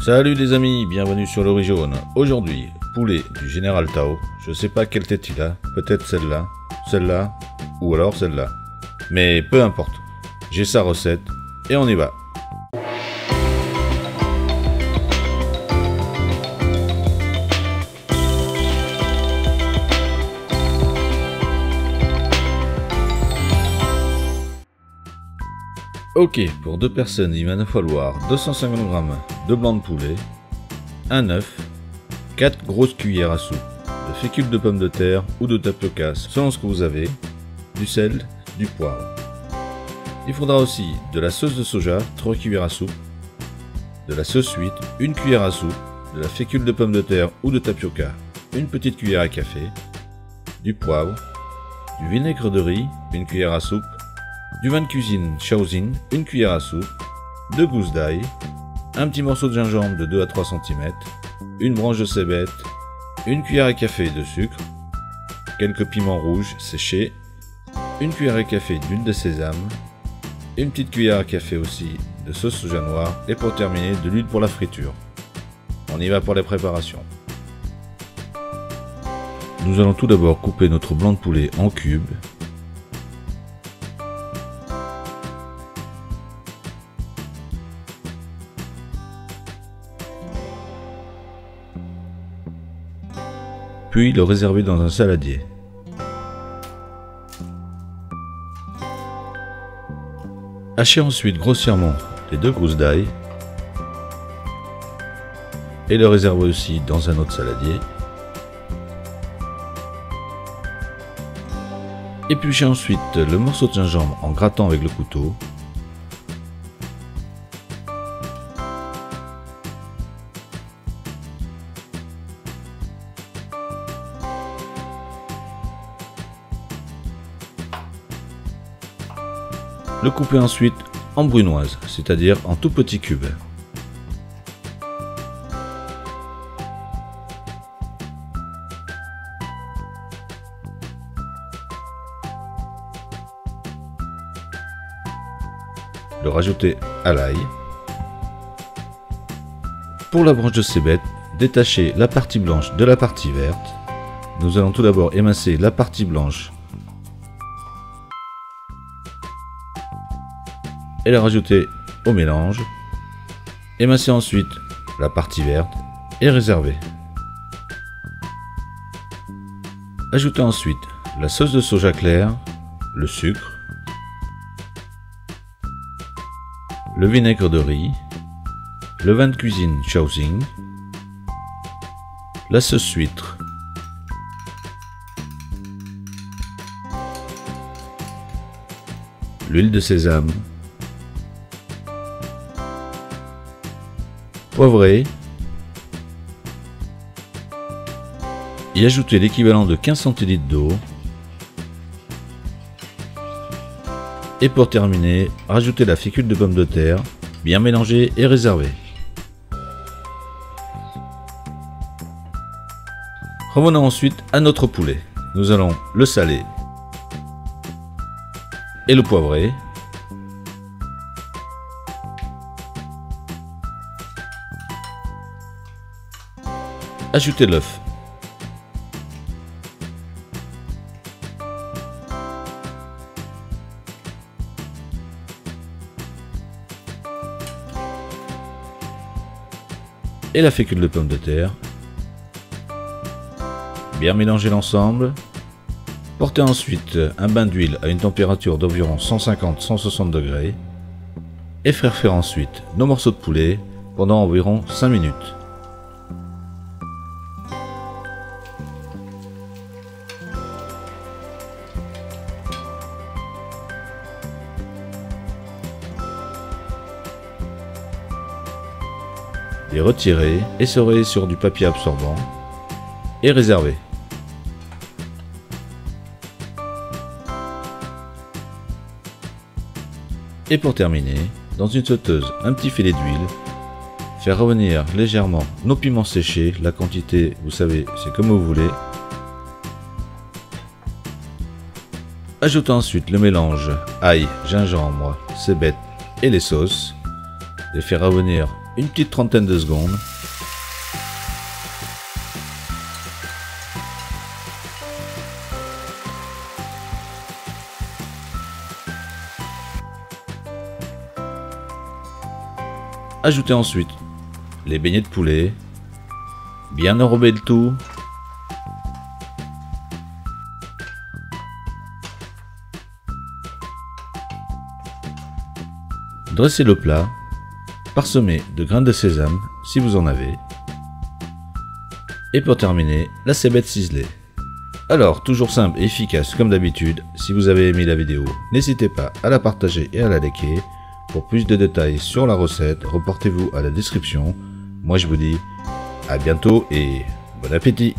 Salut les amis, bienvenue sur le riz jaune. Aujourd'hui, poulet du Général Tao. Je sais pas quelle tête il a, peut-être celle-là, ou alors celle-là. Mais peu importe, j'ai sa recette et on y va. Ok, pour 2 personnes, il va nous falloir 250 g de blanc de poulet, un œuf, 4 grosses cuillères à soupe de fécule de pommes de terre ou de tapioca selon ce que vous avez, du sel, du poivre. Il faudra aussi de la sauce de soja, 3 cuillères à soupe, de la sauce huître, 1 cuillère à soupe, de la fécule de pommes de terre ou de tapioca, 1 petite cuillère à café, du poivre, du vinaigre de riz, 1 cuillère à soupe, du vin de cuisine Shaoxing, 1 cuillère à soupe, 2 gousses d'ail, un petit morceau de gingembre de 2 à 3 cm, une branche de cébette, 1 cuillère à café de sucre, quelques piments rouges séchés, 1 cuillère à café d'huile de sésame, une petite cuillère à café aussi de sauce soja noire et pour terminer de l'huile pour la friture. On y va pour les préparations. Nous allons tout d'abord couper notre blanc de poulet en cubes. Puis le réserver dans un saladier. Hachez ensuite grossièrement les 2 gousses d'ail et le réserver aussi dans un autre saladier. Épluchez ensuite le morceau de gingembre en grattant avec le couteau. Le couper ensuite en brunoise, c'est-à-dire en tout petits cubes. Le rajouter à l'ail. Pour la branche de cébette, détachez la partie blanche de la partie verte. Nous allons tout d'abord émincer la partie blanche et la rajouter au mélange. Émincer ensuite la partie verte et réserver. Ajoutez ensuite la sauce de soja clair, le sucre, le vinaigre de riz, le vin de cuisine Shaoxing, la sauce huître, l'huile de sésame, poivrer, y ajouter l'équivalent de 15 centilitres d'eau et pour terminer, rajouter la fécule de pommes de terre, bien mélanger et réserver. Revenons ensuite à notre poulet. Nous allons le saler et le poivrer. Ajoutez l'œuf. Et la fécule de pommes de terre. Bien mélanger l'ensemble. Portez ensuite un bain d'huile à une température d'environ 150-160 degrés. Et faire ensuite nos morceaux de poulet pendant environ 5 minutes. Les retirer, essorer sur du papier absorbant et réserver. Et pour terminer, dans une sauteuse, un petit filet d'huile, faire revenir légèrement nos piments séchés, la quantité, vous savez, c'est comme vous voulez. Ajoutez ensuite le mélange ail, gingembre, cébette et les sauces. Les faire revenir une petite trentaine de secondes. Ajoutez ensuite les beignets de poulet, bien enrober le tout. Dressez le plat, parsemez de graines de sésame si vous en avez. Et pour terminer, la cébette ciselée. Alors, toujours simple et efficace comme d'habitude, si vous avez aimé la vidéo, n'hésitez pas à la partager et à la liker. Pour plus de détails sur la recette, reportez-vous à la description. Moi je vous dis à bientôt et bon appétit!